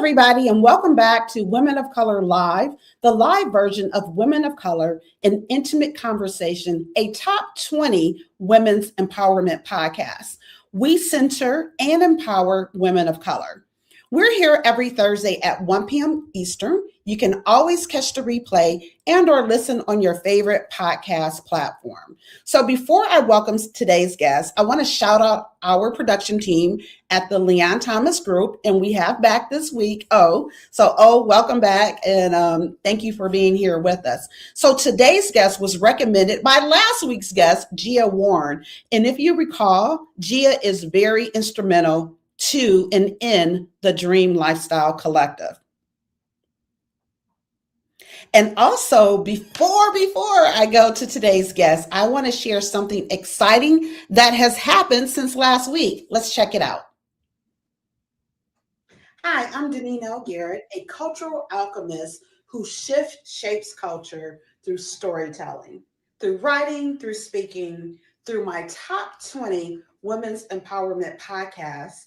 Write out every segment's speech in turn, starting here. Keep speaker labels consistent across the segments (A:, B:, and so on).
A: everybody, and welcome back to Women of Color Live, the live version of Women of Color, an intimate conversation, a top 20 women's empowerment podcast. We center and empower women of color. We're here every Thursday at 1 p.m. Eastern. You can always catch the replay and or listen on your favorite podcast platform. So before I welcome today's guest, I want to shout out our production team at the Leon Thomas Group, and we have back this week, welcome back, and thank you for being here with us. So today's guest was recommended by last week's guest, Gia Warren, and if you recall, Gia is very instrumental to and in the Dream Lifestyle Collective. And also, before I go to today's guest, I want to share something exciting that has happened since last week. Let's check it out. Hi, I'm Deneen L. Garrett, a cultural alchemist who shapes culture through storytelling, through writing, through speaking, through my top 20 women's empowerment podcasts.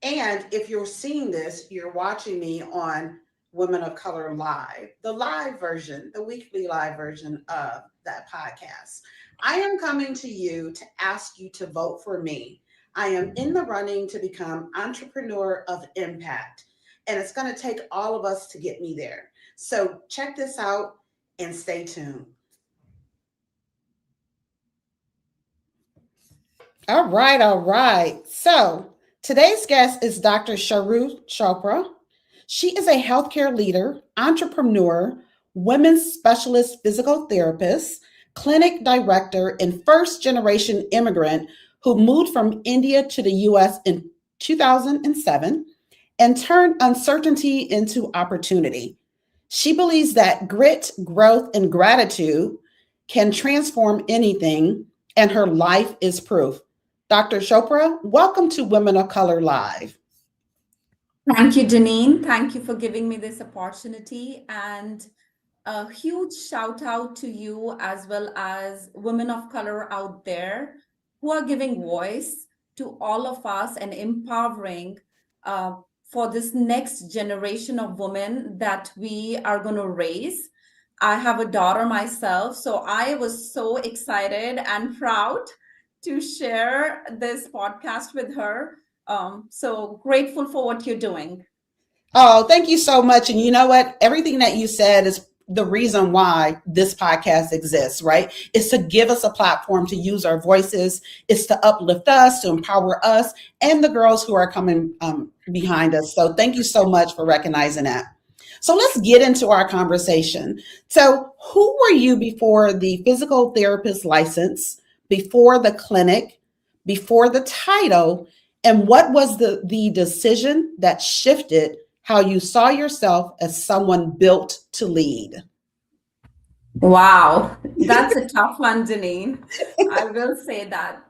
A: And if you're seeing this, you're watching me on Women of Color Live, the live version, the weekly live version of that podcast. I am coming to you to ask you to vote for me. I am in the running to become entrepreneur of impact, and it's going to take all of us to get me there. So check this out and stay tuned. All right. So today's guest is Dr. Charu Chopra. She is a healthcare leader, entrepreneur, women's specialist physical therapist, clinic director, and first-generation immigrant who moved from India to the U.S. in 2007 and turned uncertainty into opportunity. She believes that grit, growth, and gratitude can transform anything, and her life is proof. Dr. Chopra, welcome to Women of Color Live.
B: Thank you, Deneen. Thank you for giving me this opportunity, and a huge shout out to you as well as women of color out there who are giving voice to all of us and empowering for this next generation of women that we are going to raise. I have a daughter myself, so I was so excited and proud to share this podcast with her. So grateful for what you're doing.
A: Oh, thank you so much. And you know what? Everything that you said is the reason why this podcast exists, right? It's to give us a platform to use our voices. It's to uplift us, to empower us and the girls who are coming behind us. So thank you so much for recognizing that. So let's get into our conversation. So who were you before the physical therapist license, before the clinic, before the title? And what was the decision that shifted how you saw yourself as someone built to lead?
B: Wow, that's a tough one, Deneen. I will say that.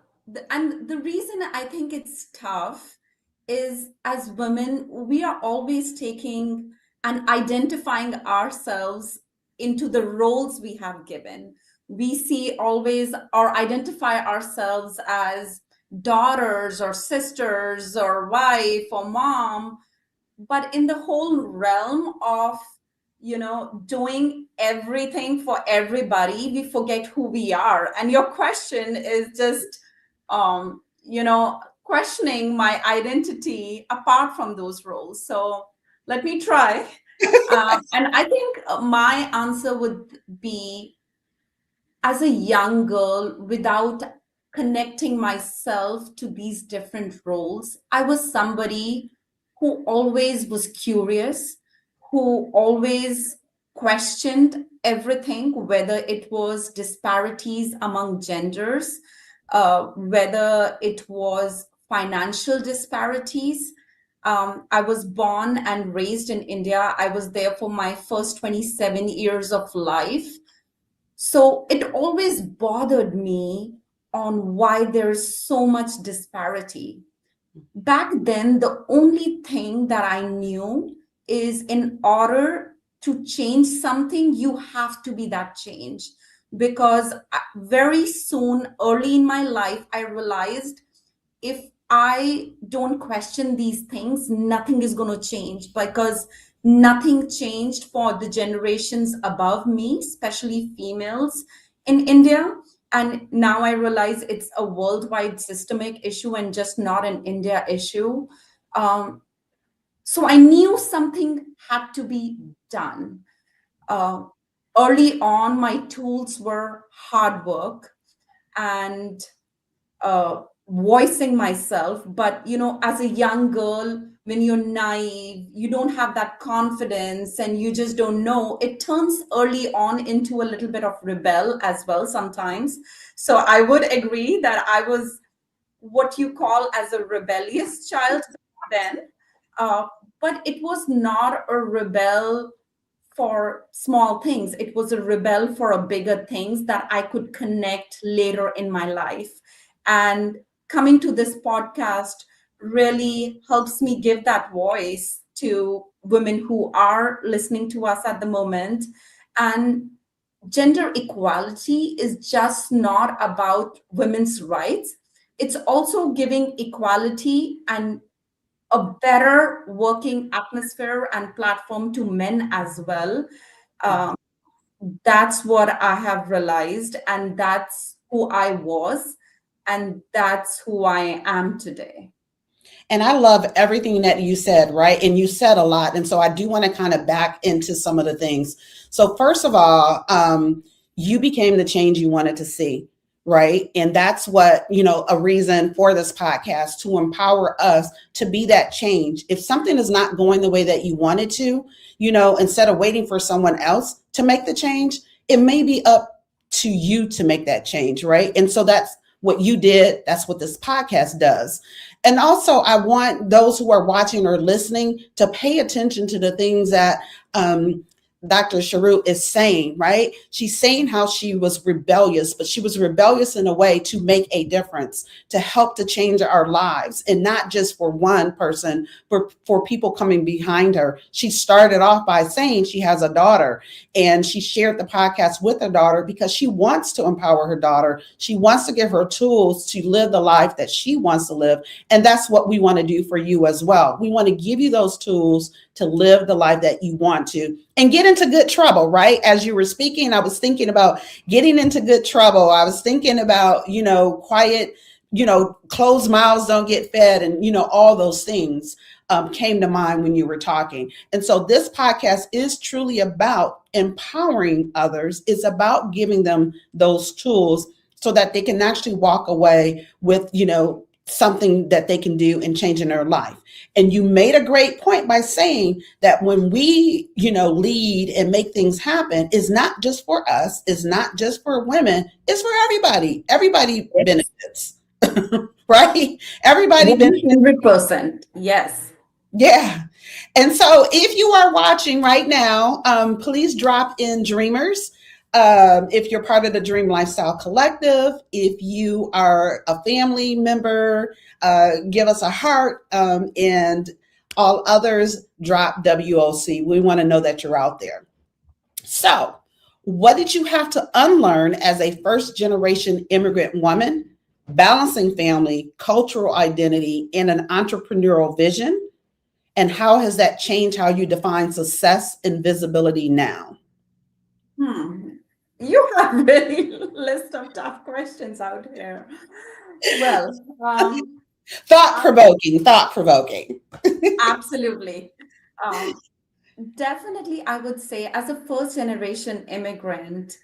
B: And the reason I think it's tough is as women, we are always taking and identifying ourselves into the roles we have given. We see always or identify ourselves as daughters or sisters or wife or mom, but in the whole realm of doing everything for everybody, we forget who we are. And your question is just questioning my identity apart from those roles. So let me try. And I think my answer would be, as a young girl, without connecting myself to these different roles, I was somebody who always was curious, who always questioned everything, whether it was disparities among genders, whether it was financial disparities. I was born and raised in India. I was there for my first 27 years of life. So it always bothered me on why there's so much disparity. Back then, the only thing that I knew is, in order to change something, you have to be that change. Because very soon, early in my life, I realized if I don't question these things, nothing is going to change, because nothing changed for the generations above me, especially females in India. And now I realize it's a worldwide systemic issue and just not an India issue. Um, so I knew something had to be done. Uh, Early on, my tools were hard work and voicing myself. But as a young girl, when you're naive, you don't have that confidence and you just don't know, it turns early on into a little bit of rebel as well sometimes. So I would agree that I was what you call as a rebellious child then. uh, but it was not a rebel for small things. It was a rebel for a bigger things that I could connect later in my life. And coming to this podcast really helps me give that voice to women who are listening to us at the moment. And gender equality is just not about women's rights. It's also giving equality and a better working atmosphere and platform to men as well. Um, that's what I have realized, and that's who I was, and that's who I am today.
A: And I love everything that you said, right? And you said a lot. And so I do want to kind of back into some of the things. So, first of all, you became the change you wanted to see, right? And that's what, a reason for this podcast to empower us to be that change. If something is not going the way that you wanted to, instead of waiting for someone else to make the change, it may be up to you to make that change, right? And so that's what you did. That's what this podcast does. And also, I want those who are watching or listening to pay attention to the things that Dr. Charu is saying, right? She's saying how she was rebellious, but she was rebellious in a way to make a difference, to help to change our lives, and not just for one person, but for people coming behind her. She started off by saying she has a daughter, and she shared the podcast with her daughter because she wants to empower her daughter. She wants to give her tools to live the life that she wants to live. And that's what we want to do for you as well. We want to give you those tools to live the life that you want to and get into good trouble, right? As you were speaking, I was thinking about getting into good trouble. I was thinking about, quiet, closed mouths don't get fed, and, all those things came to mind when you were talking. And so this podcast is truly about empowering others. It's about giving them those tools so that they can actually walk away with, something that they can do and change in their life. And you made a great point by saying that when we, lead and make things happen, it's not just for us, it's not just for women, it's for everybody. Everybody benefits, right? Everybody benefits.
B: 100%. Yes.
A: Yeah. And so if you are watching right now, please drop in dreamers. If you're part of the Dream Lifestyle Collective, if you are a family member, give us a heart, and all others, drop WOC. We want to know that you're out there. So, what did you have to unlearn as a first generation immigrant woman, balancing family, cultural identity, and an entrepreneurial vision? And how has that changed how you define success and visibility now?
B: You have really list of tough questions out here. Well,
A: Thought provoking, thought provoking.
B: absolutely. Um, Definitely, I would say, as a first generation immigrant,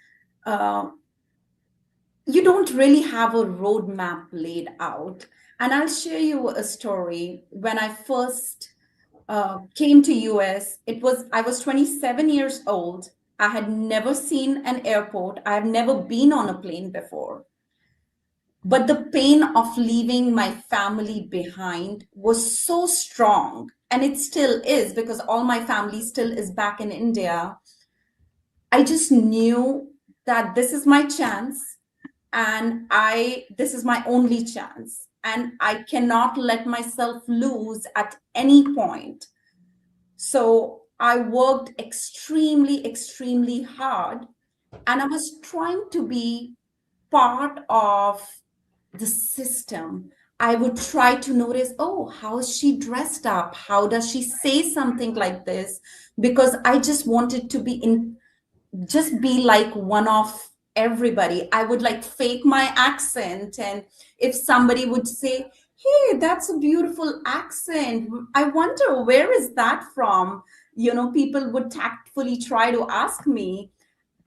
B: uh, you don't really have a roadmap laid out. And I'll share you a story. When I first came to US, I was 27 years old. I had never seen an airport. I have never been on a plane before. But the pain of leaving my family behind was so strong, and it still is, because all my family still is back in India. I just knew that this is my chance, and I this is my only chance, and I cannot let myself lose at any point. So I worked extremely, extremely hard, and I was trying to be part of the system. I would try to notice, oh, how is she dressed up? How does she say something like this? Because I just wanted to be in, just be like one of everybody. I would like fake my accent. And if somebody would say, hey, that's a beautiful accent, I wonder where is that from? People would tactfully try to ask me.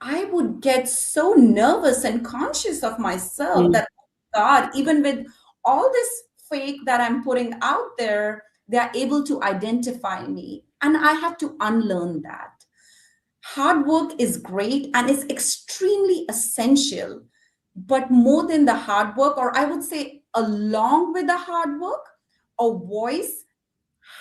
B: I would get so nervous and conscious of myself
A: Mm.
B: that, oh God, even with all this fake that I'm putting out there, they're able to identify me. And I had to unlearn that. Hard work is great and is extremely essential. But more than the hard work, or I would say along with the hard work, a voice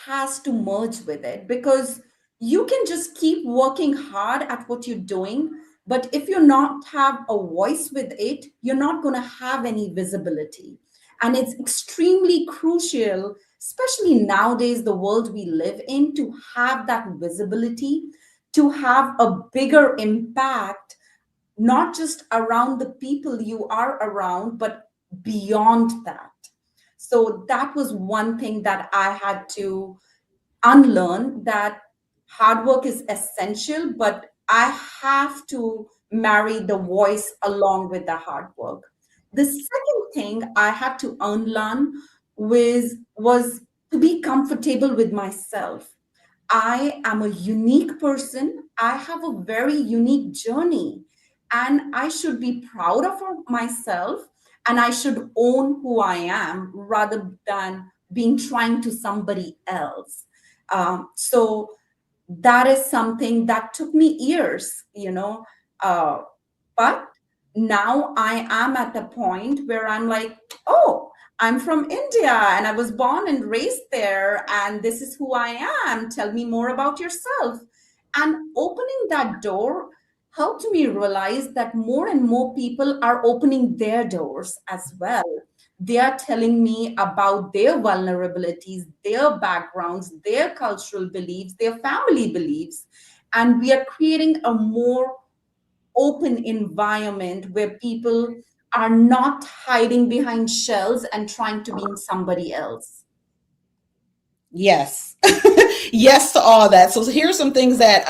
B: has to merge with it, because you can just keep working hard at what you're doing, but if you not have a voice with it, you're not going to have any visibility. And it's extremely crucial, especially nowadays, the world we live in, to have that visibility, to have a bigger impact, not just around the people you are around, but beyond that. So that was one thing that I had to unlearn, that hard work is essential, but I have to marry the voice along with the hard work. The second thing I had to unlearn was to be comfortable with myself. I am a unique person. I have a very unique journey, and I should be proud of myself, and I should own who I am rather than being trying to somebody else. So that is something that took me years. Uh, but now I am at the point where I'm like, oh, I'm from India and I was born and raised there, and this is who I am. Tell me more about yourself. And opening that door helped me realize that more and more people are opening their doors as well. They are telling me about their vulnerabilities, their backgrounds, their cultural beliefs, their family beliefs. And we are creating a more open environment where people are not hiding behind shells and trying to be somebody else.
A: Yes. Yes to all that. So here's some things that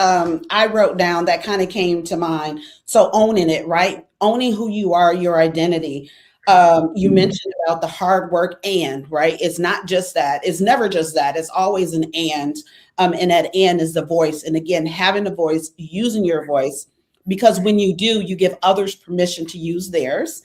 A: I wrote down that kind of came to mind. So owning it, right? Owning who you are, your identity. You mentioned about the hard work, and right. It's not just that. It's never just that. It's always an and. And that and is the voice. And again, having a voice, using your voice, because when you do, you give others permission to use theirs.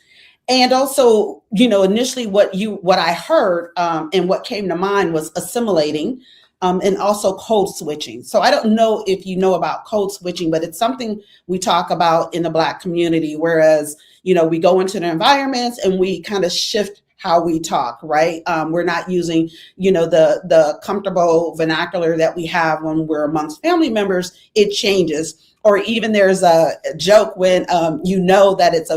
A: And also, initially what I heard, and what came to mind was assimilating, and also code switching. So I don't know if you know about code switching, but it's something we talk about in the Black community. Whereas, we go into the environments and we kind of shift how we talk, right? We're not using, the comfortable vernacular that we have when we're amongst family members. It changes. Or even there's a joke when, that it's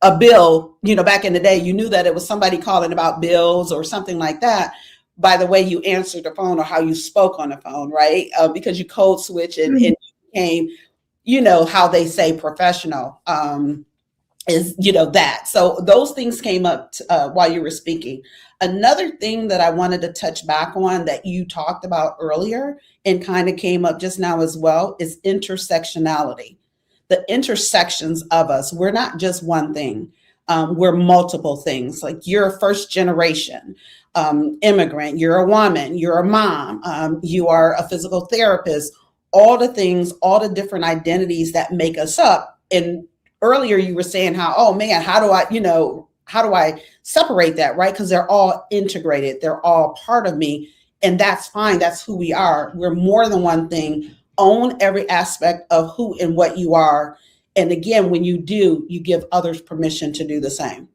A: a bill, back in the day, you knew that it was somebody calling about bills or something like that by the way you answered the phone or how you spoke on the phone, right? Because you code switch and became, how they say professional, is, that. So those things came up while you were speaking. Another thing that I wanted to touch back on that you talked about earlier and kind of came up just now as well is intersectionality, the intersections of us. We're not just one thing. We're multiple things. Like you're a first generation immigrant, you're a woman, you're a mom, you are a physical therapist, all the things, all the different identities that make us up. And earlier you were saying how, oh man, how do I separate that, right? Because they're all integrated, they're all part of me. And that's fine. That's who we are. We're more than one thing. Own every aspect of who and what you are. And again, when you do, you give others permission to do the same.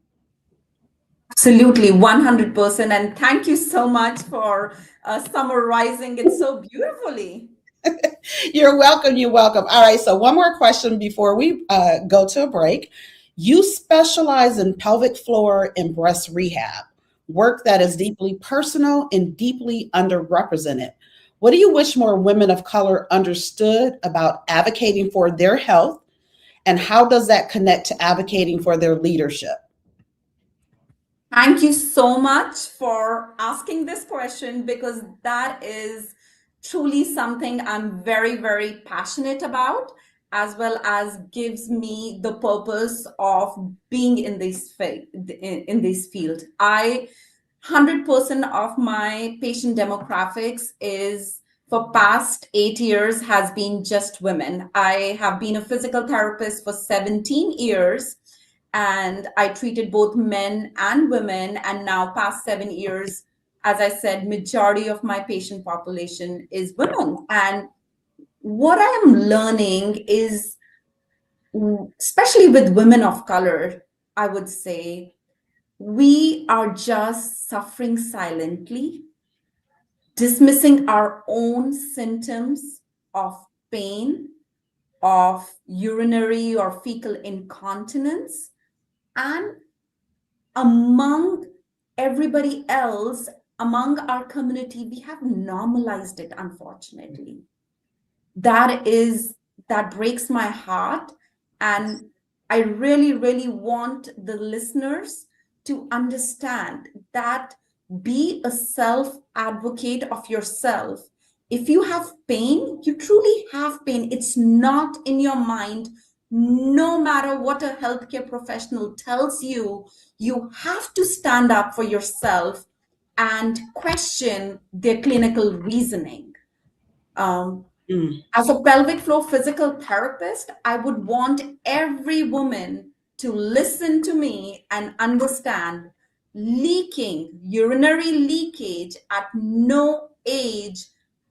B: Absolutely, 100%. And thank you so much for summarizing it so beautifully.
A: You're welcome. You're welcome. All right. So, one more question before we go to a break. You specialize in pelvic floor and breast rehab, work that is deeply personal and deeply underrepresented. What do you wish more women of color understood about advocating for their health, and how does that connect to advocating for their leadership?
B: Thank you so much for asking this question, because that is truly something I'm very, very passionate about, as well as gives me the purpose of being in this field. 100% of my patient demographics is, for past 8 years, has been just women. I have been a physical therapist for 17 years, and I treated both men and women. And now past 7 years, as I said, majority of my patient population is women. And what I am learning is, especially with women of color, I would say, we are just suffering silently, dismissing our own symptoms of pain, of urinary or fecal incontinence, and among everybody else, among our community, we have normalized it, unfortunately. That breaks my heart. And I really, really want the listeners to understand that, be a self advocate of yourself. If you have pain, you truly have pain. It's not in your mind. No matter what a healthcare professional tells you, you have to stand up for yourself and question their clinical reasoning. um, as a pelvic floor physical therapist, I would want every woman to listen to me and understand, urinary leakage at no age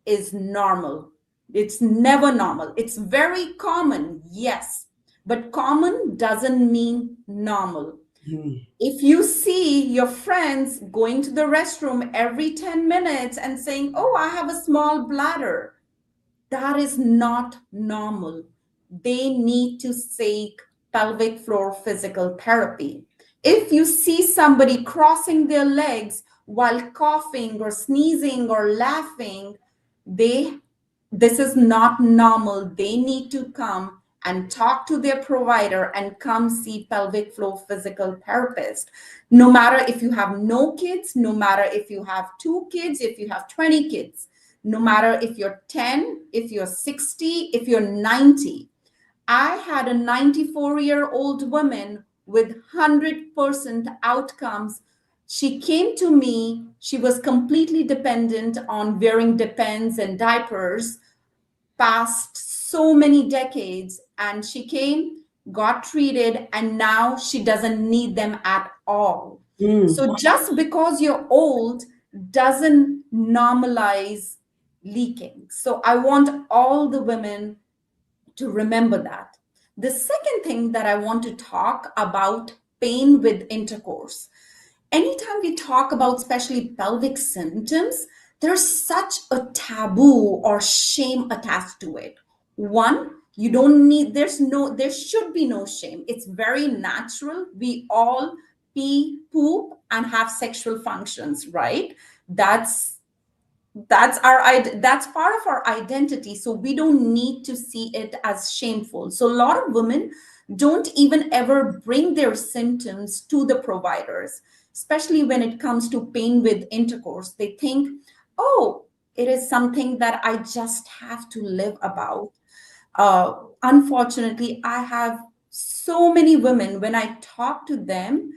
B: is normal. It's never normal. It's very common, yes, but common doesn't mean normal. If you see your friends going to the restroom every 10 minutes and saying, "Oh, I have a small bladder," that is not normal. They need to seek pelvic floor physical therapy. If you see somebody crossing their legs while coughing or sneezing or laughing, this is not normal. They need to come and talk to their provider and come see pelvic floor physical therapist. No matter if you have no kids, no matter if you have 2 kids, if you have 20 kids, no matter if you're 10, if you're 60, if you're 90. I had a 94-year-old woman with 100% outcomes. She came to me. She was completely dependent on wearing Depends and diapers past so many decades. And she came, got treated, and now she doesn't need them at all. So just because you're old doesn't normalize leaking. So I want all the women to remember that. The second thing that I want to talk about, pain with intercourse. Anytime we talk about especially pelvic symptoms, there's such a taboo or shame attached to it. One, you don't need, there should be no shame. It's very natural. We all pee, poop, and have sexual functions, right? That's part of our identity, so we don't need to see it as shameful. So a lot of women don't even ever bring their symptoms to the providers, especially when it comes to pain with intercourse. They think, "Oh, it is something that I just have to live about." Unfortunately, I have so many women, when I talk to them,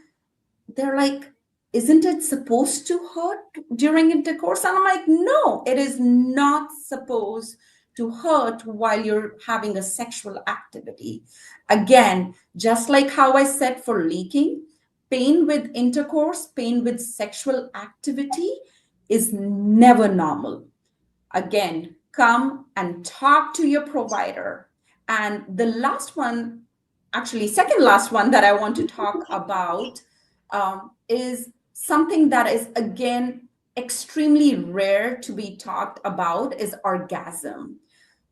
B: they're like, "Isn't it supposed to hurt during intercourse?" And I'm like, "No, it is not supposed to hurt while you're having a sexual activity." Again, just like how I said for leaking, pain with intercourse, pain with sexual activity is never normal. Again, come and talk to your provider. And the last one, actually, second last one that I want to talk about is something that is, again, extremely rare to be talked about, is orgasm.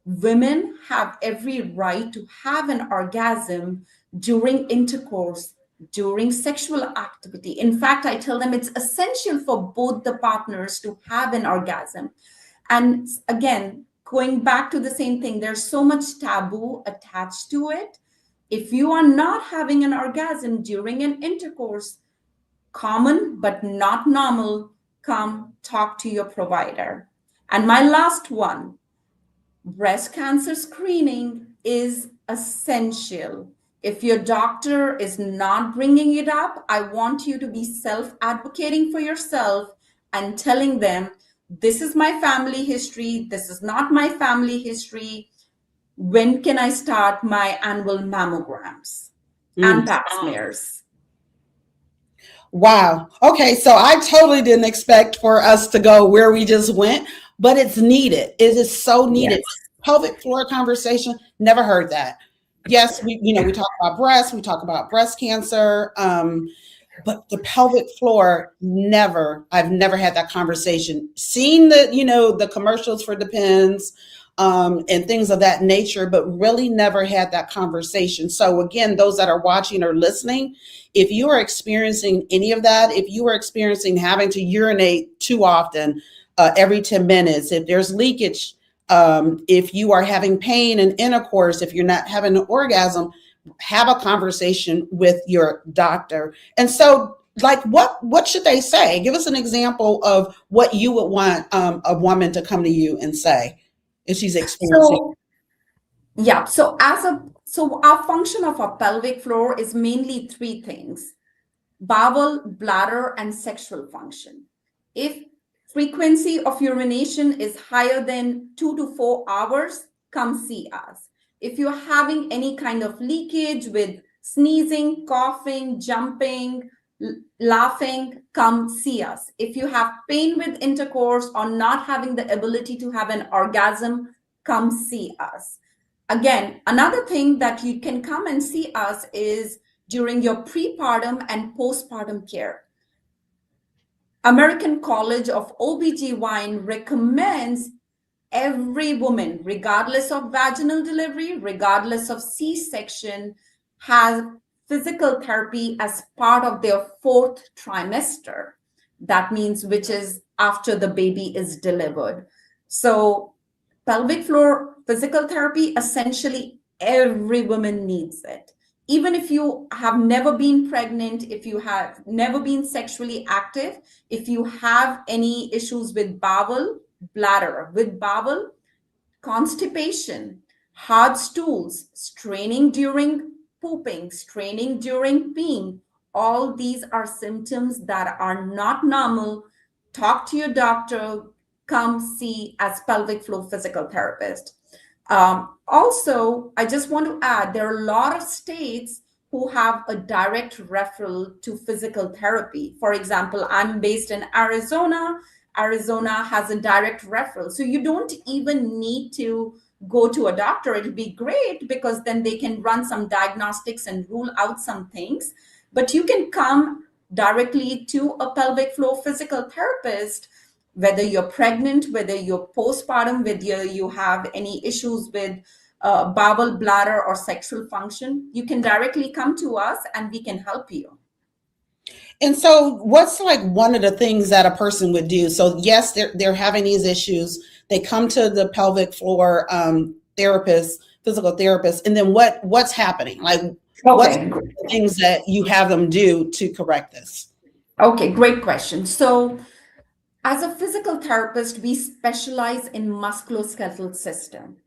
B: Women have every right to have an orgasm during intercourse, during sexual activity. In fact, I tell them it's essential for both the partners to have an orgasm. And again, going back to the same thing, there's so much taboo attached to it. If you are not having an orgasm during an intercourse, common but not normal, come talk to your provider. And my last one, breast cancer screening is essential. If your doctor is not bringing it up, I want you to be self-advocating for yourself and telling them, this is my family history, this is not my family history. When can I start my annual mammograms and pap smears?
A: Wow. Okay. So I totally didn't expect for us to go where we just went, but it's needed. It is so needed.
B: Yes.
A: Pelvic floor conversation. Never heard that. Yes, we talk about breast, we talk about breast cancer, but the pelvic floor, never. I've never had that conversation. Seen the commercials for Depends, and things of that nature, but really never had that conversation. So again, those that are watching or listening, if you are experiencing any of that, if you are experiencing having to urinate too often, every 10 minutes, if there's leakage, if you are having pain in intercourse, if you're not having an orgasm, have a conversation with your doctor. And so, like, what should they say? Give us an example of what you would want a woman to come to you and say if she's experiencing.
B: So, yeah, so our function of our pelvic floor is mainly three things: bowel, bladder, and sexual function. If frequency of urination is higher than 2 to 4 hours, come see us. If you're having any kind of leakage with sneezing, coughing, jumping, laughing, come see us. If you have pain with intercourse or not having the ability to have an orgasm, come see us. Again, another thing that you can come and see us is during your prepartum and postpartum care. American College of OBGYN recommends every woman, regardless of vaginal delivery, regardless of C-section, has physical therapy as part of their 4th trimester. That means which is after the baby is delivered. So pelvic floor physical therapy, essentially every woman needs it. Even if you have never been pregnant, if you have never been sexually active, if you have any issues with bowel, bladder, with bowel, constipation, hard stools, straining during pooping, straining during peeing, all these are symptoms that are not normal. Talk to your doctor, come see as pelvic floor physical therapist. Also, I just want to add, there are a lot of states who have a direct referral to physical therapy. For example, I'm based in Arizona. Arizona has a direct referral. So you don't even need to go to a doctor. It'll be great because then they can run some diagnostics and rule out some things. But you can come directly to a pelvic floor physical therapist, whether you're pregnant, whether you're postpartum, whether you have any issues with bowel, bladder, or sexual function. You can directly come to us and we can help you.
A: And so, what's like one of the things that a person would do? So, yes, they're having these issues. They come to the pelvic floor therapist, physical therapist, and then what's happening? Like, what's the things that you have them do to correct this?
B: Okay, great question. So, as a physical therapist, we specialize in musculoskeletal system.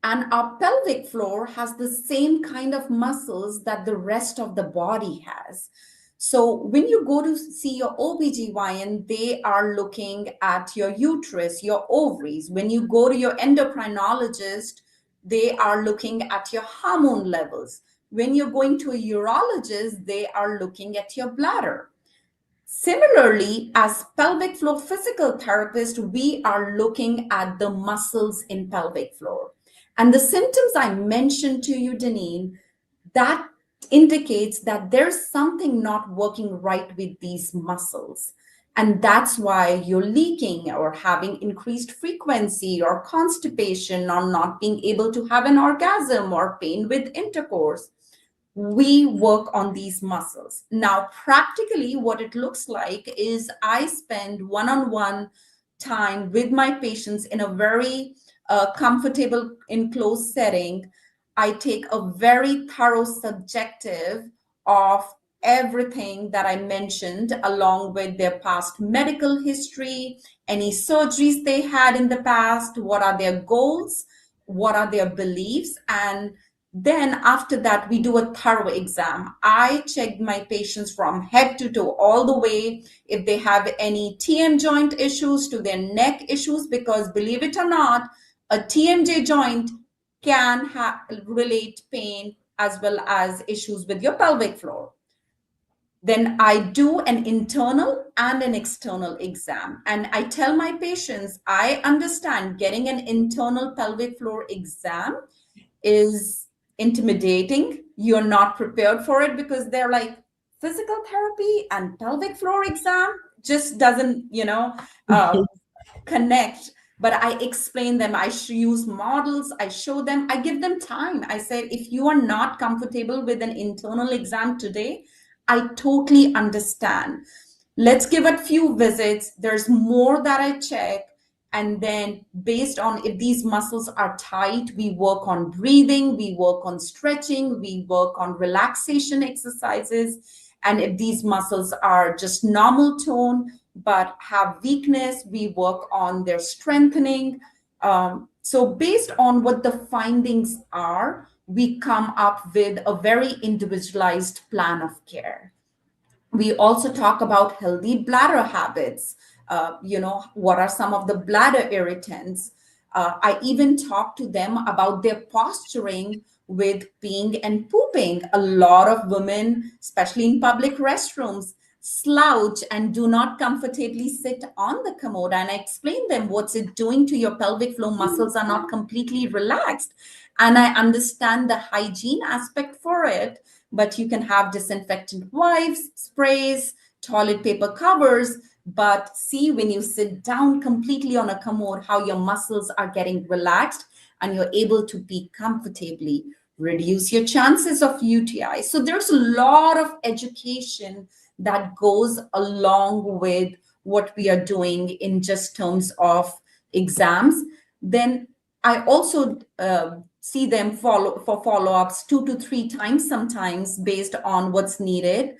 B: And our pelvic floor has the same kind of muscles that the rest of the body has. So when you go to see your OBGYN, they are looking at your uterus, your ovaries. When you go to your endocrinologist, they are looking at your hormone levels. When you're going to a urologist, they are looking at your bladder. Similarly, as pelvic floor physical therapists, we are looking at the muscles in pelvic floor. And the symptoms I mentioned to you, Deneen, that indicates that there's something not working right with these muscles. And that's why you're leaking or having increased frequency or constipation or not being able to have an orgasm or pain with intercourse. We work on these muscles. Now, practically what it looks like is I spend one-on-one time with my patients in a very comfortable enclosed setting. I take a very thorough subjective of everything that I mentioned, along with their past medical history, any surgeries they had in the past, what are their goals, what are their beliefs. And then after that, we do a thorough exam. I check my patients from head to toe, all the way, if they have any TM joint issues to their neck issues, because believe it or not, a TMJ joint can relate pain as well as issues with your pelvic floor. Then I do an internal and an external exam. And I tell my patients, I understand getting an internal pelvic floor exam is intimidating. You're not prepared for it, because they're like, physical therapy and pelvic floor exam just doesn't, connect. But I explain them, I use models, I show them, I give them time. I said, if you are not comfortable with an internal exam today, I totally understand. Let's give it a few visits. There's more that I check. And then based on if these muscles are tight, we work on breathing, we work on stretching, we work on relaxation exercises. And if these muscles are just normal tone but have weakness, we work on their strengthening. So based on what the findings are, we come up with a very individualized plan of care. We also talk about healthy bladder habits. What are some of the bladder irritants? I even talk to them about their posturing with peeing and pooping. A lot of women, especially in public restrooms, slouch and do not comfortably sit on the commode. And I explain them, what's it doing to your pelvic floor muscles are not completely relaxed. And I understand the hygiene aspect for it, but you can have disinfectant wipes, sprays, toilet paper covers. But see, when you sit down completely on a commode, how your muscles are getting relaxed and you're able to pee comfortably, reduce your chances of UTI. So there's a lot of education that goes along with what we are doing in just terms of exams. Then I also see them for follow-ups 2 to 3 times sometimes based on what's needed.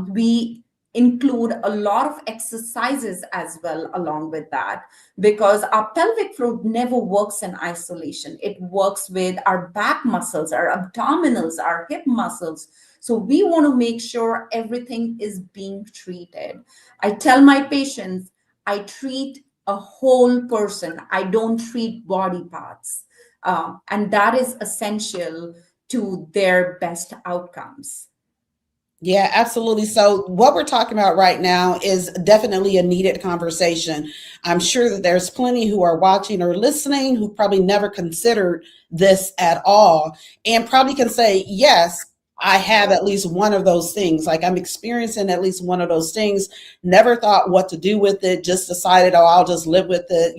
B: We include a lot of exercises as well along with that, because our pelvic floor never works in isolation. It works with our back muscles, our abdominals, our hip muscles. So we want to make sure everything is being treated. I tell my patients, I treat a whole person. I don't treat body parts. And that is essential to their best outcomes.
A: Yeah, absolutely. So, what we're talking about right now is definitely a needed conversation. I'm sure that there's plenty who are watching or listening who probably never considered this at all and probably can say, yes, I have at least one of those things. Like I'm experiencing at least one of those things. Never thought what to do with it. Just decided, oh, I'll just live with it.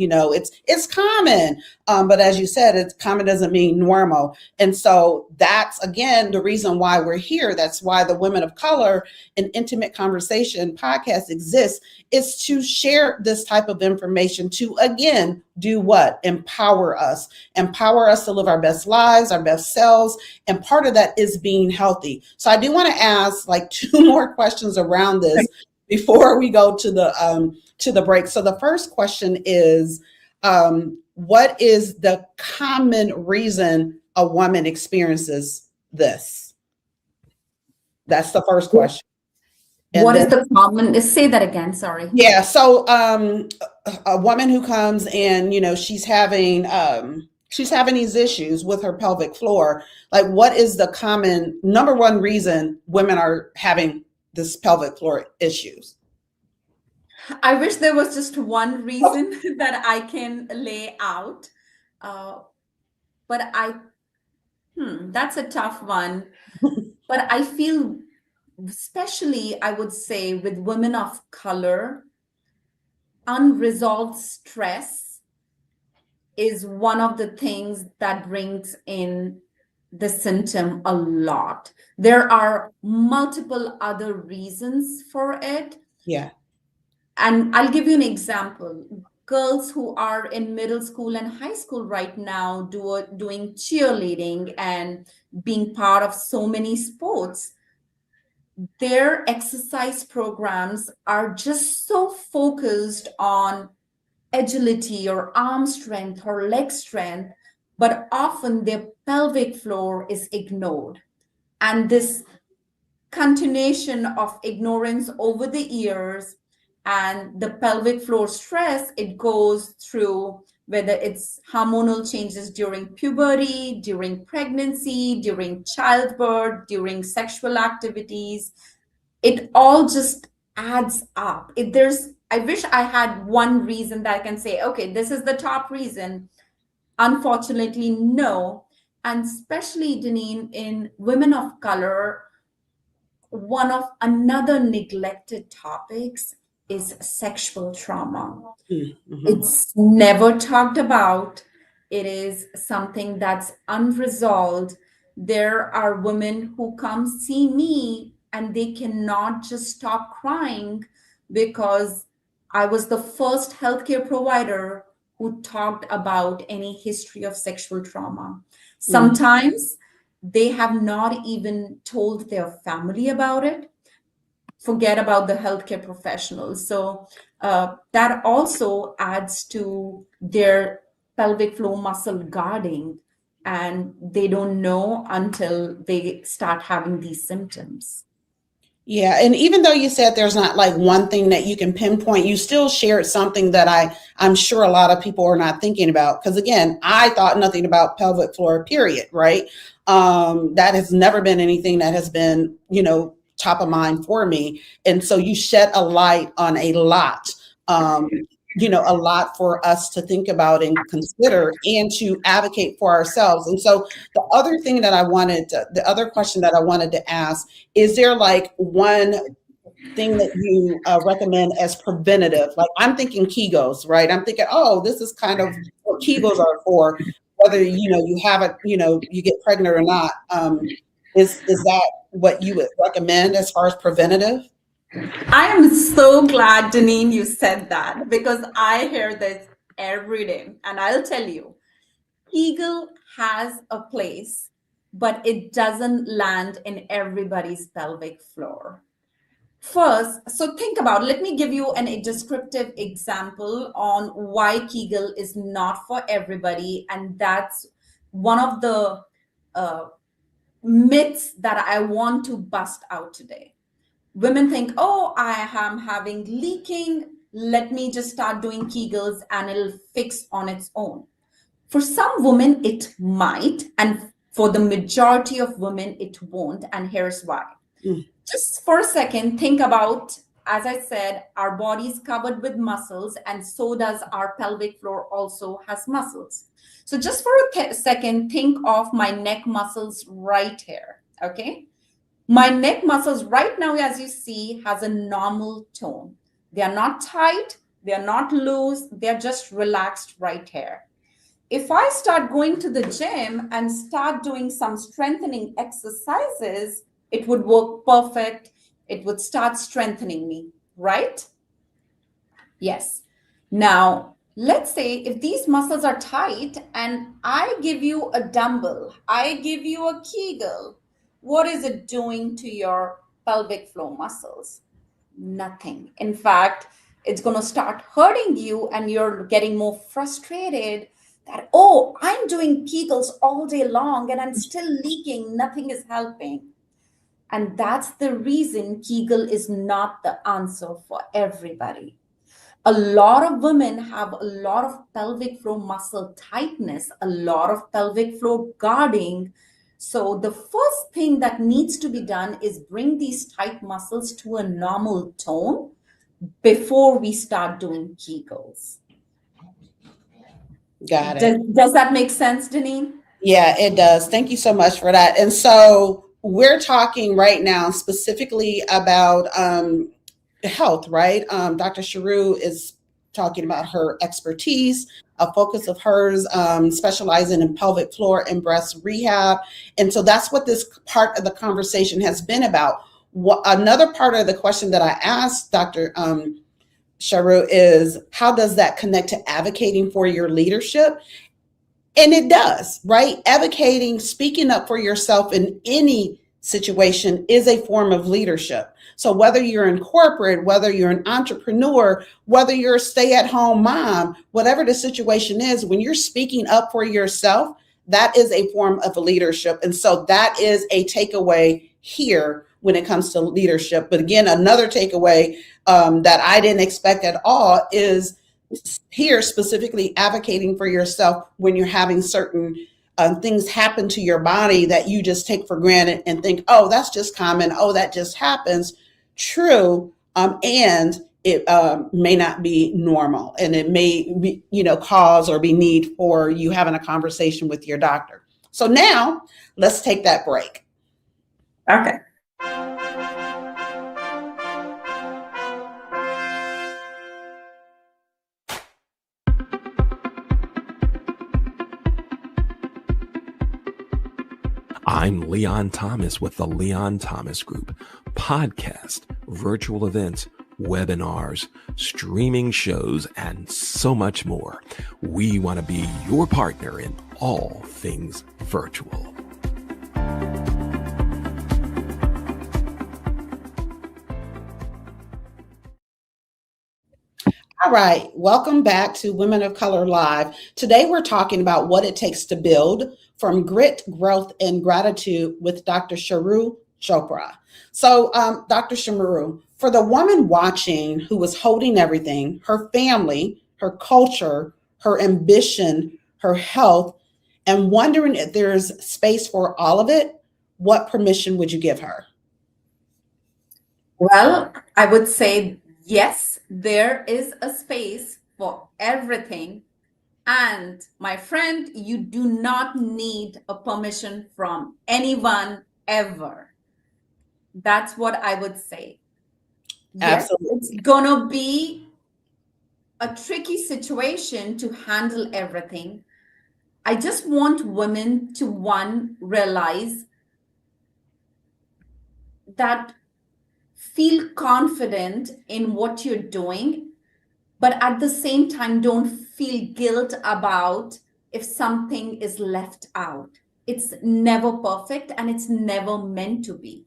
A: It's common. But as you said, it's common doesn't mean normal. And so that's, again, the reason why we're here. That's why the Women of Color and Intimate Conversation podcast exists, is to share this type of information to, again, do what? Empower us to live our best lives, our best selves. And part of that is being healthy. So I do want to ask like 2 more questions around this before we go to the break. So the first question is, what is the common reason a woman experiences this? That's the first question. And
B: what is the common? Say that again. Sorry.
A: Yeah. So a woman who comes and she's having these issues with her pelvic floor. Like, what is the common number one reason women are having this pelvic floor issues?
B: I wish there was just one reason that I can lay out. But that's a tough one. But I feel, especially, I would say, with women of color, unresolved stress is one of the things that brings in the symptom a lot. There are multiple other reasons for it.
A: Yeah.
B: And I'll give you an example. Girls who are in middle school and high school right now doing cheerleading and being part of so many sports, their exercise programs are just so focused on agility or arm strength or leg strength, but often their pelvic floor is ignored. And this continuation of ignorance over the years and the pelvic floor stress, it goes through whether it's hormonal changes during puberty, during pregnancy, during childbirth, during sexual activities. It all just adds up. I wish I had one reason that I can say, okay, this is the top reason. Unfortunately, no. And especially, Deneen, in women of color, one of another neglected topics is sexual trauma.
A: Mm-hmm.
B: It's never talked about. It is something that's unresolved. There are women who come see me and they cannot just stop crying because I was the first healthcare provider who talked about any history of sexual trauma. Sometimes they have not even told their family about it. Forget about the healthcare professionals. So that also adds to their pelvic floor muscle guarding, and they don't know until they start having these symptoms.
A: Yeah, and even though you said there's not like one thing that you can pinpoint, you still shared something that I'm sure a lot of people are not thinking about. Because again, I thought nothing about pelvic floor, period, right? That has never been anything that has been, top of mind for me. And so you shed a light on a lot. A lot for us to think about and consider and to advocate for ourselves. And so the other question that I wanted to ask, is there like one thing that you recommend as preventative? Like I'm thinking Kegels, right? I'm thinking, oh, this is kind of what Kegels are for, whether, you have it, you get pregnant or not. Is that what you would recommend as far as preventative?
B: I am so glad, Deneen, you said that because I hear this every day. And I'll tell you, Kegel has a place, but it doesn't land in everybody's pelvic floor. First, so think about, let me give you a descriptive example on why Kegel is not for everybody. And that's one of the myths that I want to bust out today. Women think, oh, I am having leaking. Let me just start doing Kegels and it'll fix on its own. For some women, it might. And for the majority of women, it won't. And here's why. Just for a second, think about, as I said, our body is covered with muscles, and so does our pelvic floor also has muscles. So just for a second, think of my neck muscles right here, okay? My neck muscles right now, as you see, has a normal tone. They are not tight, they are not loose, they're just relaxed right here. If I start going to the gym and start doing some strengthening exercises, it would work perfect. It would start strengthening me, right? Yes. Now, let's say if these muscles are tight and I give you a dumbbell, I give you a Kegel, what is it doing to your pelvic floor muscles? Nothing. In fact, it's going to start hurting you and you're getting more frustrated that, oh, I'm doing Kegels all day long and I'm still leaking. Nothing is helping. And that's the reason Kegel is not the answer for everybody. A lot of women have a lot of pelvic floor muscle tightness, a lot of pelvic floor guarding. So the first thing that needs to be done is bring these tight muscles to a normal tone before we start doing Kegels.
A: Got it.
B: Does that make sense, Deneen?
A: Yeah, it does. Thank you so much for that. And so we're talking right now specifically about health, right? Dr. Charu is talking about her expertise, a focus of hers, specializing in pelvic floor and breast rehab. And so that's what this part of the conversation has been about. Another part of the question that I asked Dr. Charu is, how does that connect to advocating for your leadership? And it does, right? Advocating, speaking up for yourself in any situation is a form of leadership. So whether you're in corporate, whether you're an entrepreneur, whether you're a stay-at-home mom, whatever the situation is, when you're speaking up for yourself, that is a form of leadership. And so that is a takeaway here when it comes to leadership. But again, another takeaway that I didn't expect at all is here specifically advocating for yourself when you're having certain things happen to your body that you just take for granted and think, oh, that's just common. Oh, that just happens. True. And it may not be normal, and it may be, cause or be need for you having a conversation with your doctor. So now let's take that break.
B: Okay.
C: I'm Leon Thomas with the Leon Thomas Group. Podcast, virtual events, webinars, streaming shows, and so much more. We want to be your partner in all things virtual.
A: All right, welcome back to Women of Color Live. Today we're talking about what it takes to build from grit, growth, and gratitude with Dr. Charu Chopra. So, Dr. Charu, for the woman watching who was holding everything, her family, her culture, her ambition, her health, and wondering if there's space for all of it, what permission would you give her?
B: Well, I would say yes, there is a space for everything. And my friend, you do not need a permission from anyone ever. That's what I would say. Yes,
A: Absolutely.
B: it's gonna be a tricky situation to handle everything. I just want women to, one, realize that feel confident in what you're doing, but at the same time, don't feel guilt about if something is left out. It's never perfect and it's never meant to be.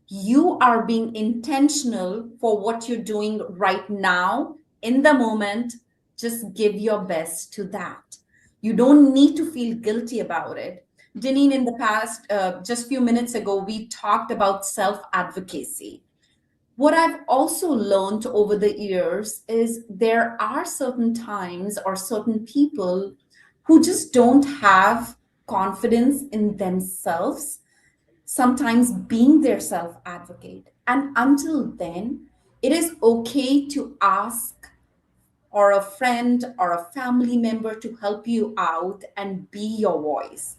B: You are being intentional for what you're doing right now in the moment. Just give your best to that. You don't need to feel guilty about it. Deneen, in the past, just a few minutes ago, we talked about self-advocacy. What I've also learned over the years is there are certain times or certain people who just don't have confidence in themselves, sometimes being their self-advocate. And until then, it is okay to ask or a friend or a family member to help you out and be your voice.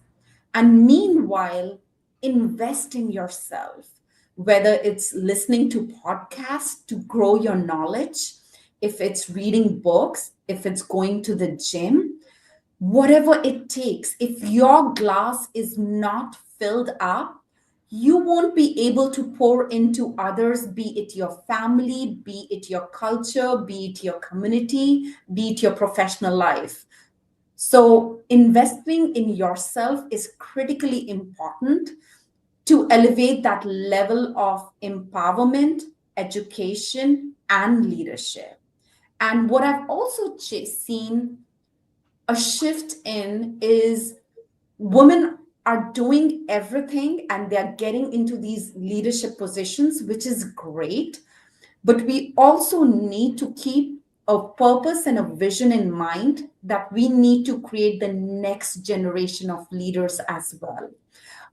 B: And meanwhile, invest in yourself, whether it's listening to podcasts to grow your knowledge, if it's reading books, if it's going to the gym, whatever it takes. If your glass is not filled up, you won't be able to pour into others, be it your family, be it your culture, be it your community, be it your professional life. So investing in yourself is critically important to elevate that level of empowerment, education, and leadership. And what I've also seen a shift in is women are doing everything and they're getting into these leadership positions, which is great. But we also need to keep a purpose and a vision in mind that we need to create the next generation of leaders as well.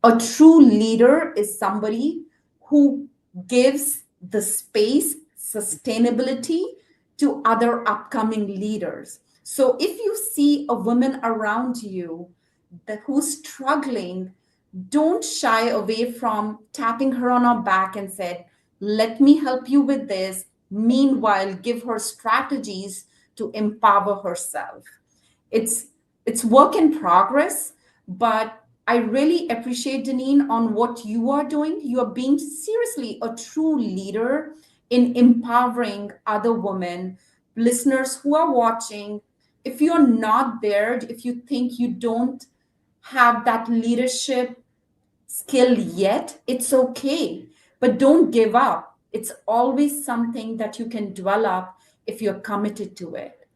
B: A true leader is somebody who gives the space, sustainability to other upcoming leaders. So if you see a woman around you who's struggling, don't shy away from tapping her on her back and said, let me help you with this. Meanwhile, give her strategies to empower herself. It's work in progress, but I really appreciate, Deneen, on what you are doing. You are being seriously a true leader in empowering other women, listeners who are watching. If you're not there, if you think you don't have that leadership skilled yet, it's okay. But don't give up. It's always something that you can develop if you're committed to it.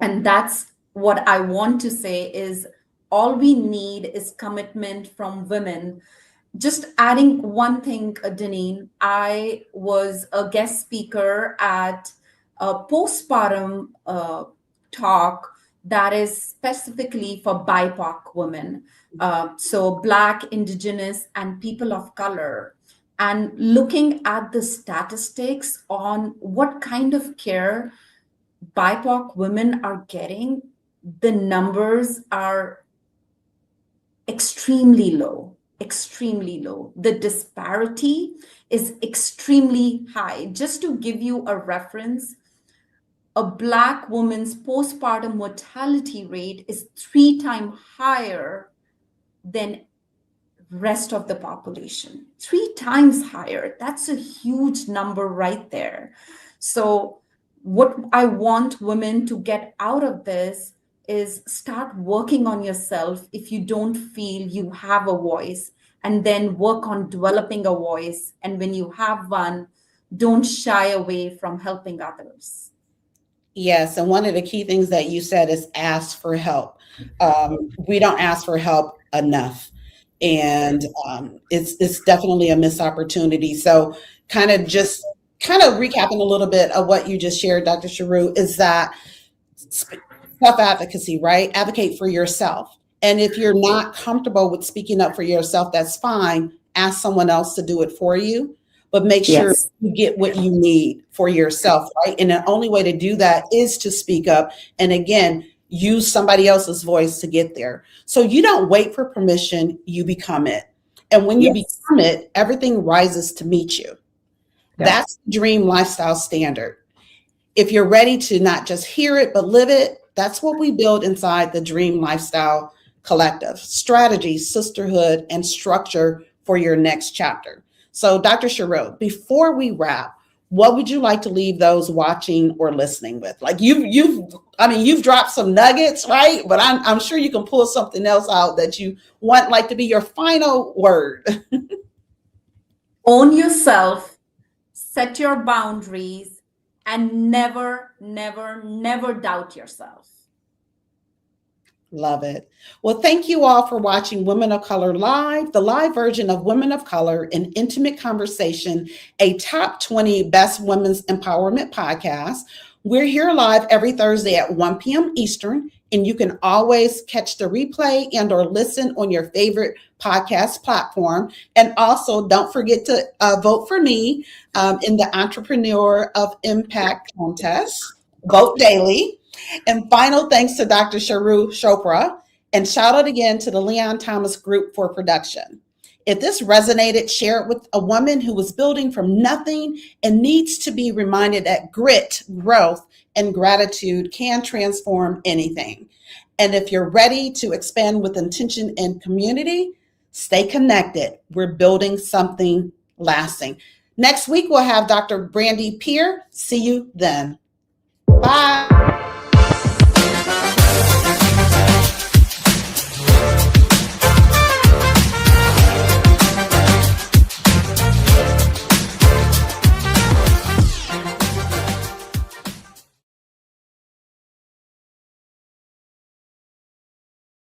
B: And that's what I want to say is all we need is commitment from women. Just adding one thing, Deneen, I was a guest speaker at a postpartum talk that is specifically for BIPOC women, so Black, Indigenous, and people of color, and looking at the statistics on what kind of care BIPOC women are getting, the numbers are extremely low, extremely low. The disparity is extremely high. Just to give you a reference, a Black woman's postpartum mortality rate is 3 times higher than rest of the population. 3 times higher. That's a huge number right there. So what I want women to get out of this is start working on yourself if you don't feel you have a voice, and then work on developing a voice. And when you have one, don't shy away from helping others.
A: Yes, and one of the key things that you said is ask for help. We don't ask for help enough, and it's definitely a missed opportunity. So, kind of recapping a little bit of what you just shared, Dr. Charu, is that self-advocacy, right? Advocate for yourself. And if you're not comfortable with speaking up for yourself, that's fine. Ask someone else to do it for you, but make sure
B: Yes.
A: you get what you need for yourself, right? And the only way to do that is to speak up. And again, use somebody else's voice to get there. So you don't wait for permission, you become it. And when you
B: Yes.
A: become it, everything rises to meet you.
B: Yeah.
A: That's the dream lifestyle standard. If you're ready to not just hear it, but live it, that's what we build inside the Dream Lifestyle Collective: strategy, sisterhood, and structure for your next chapter. So, Dr. Charu, before we wrap, what would you like to leave those watching or listening with? Like you've dropped some nuggets, right? But I'm sure you can pull something else out that you want like to be your final word.
B: Own yourself, set your boundaries, and never, never, never doubt yourself.
A: Love it. Well, thank you all for watching Women of Color Live, the live version of Women of Color, an intimate conversation, a top 20 best women's empowerment podcast. We're here live every Thursday at 1 p.m. Eastern, and you can always catch the replay and or listen on your favorite podcast platform. And also don't forget to vote for me in the Entrepreneur of Impact contest. Vote daily. And final thanks to Dr. Charu Chopra, and shout out again to the Leon Thomas Group for production. If this resonated, share it with a woman who is building from nothing and needs to be reminded that grit, growth, and gratitude can transform anything. And if you're ready to expand with intention and community, stay connected. We're building something lasting. Next week, we'll have Dr. Brandy Peer. See you then. Bye.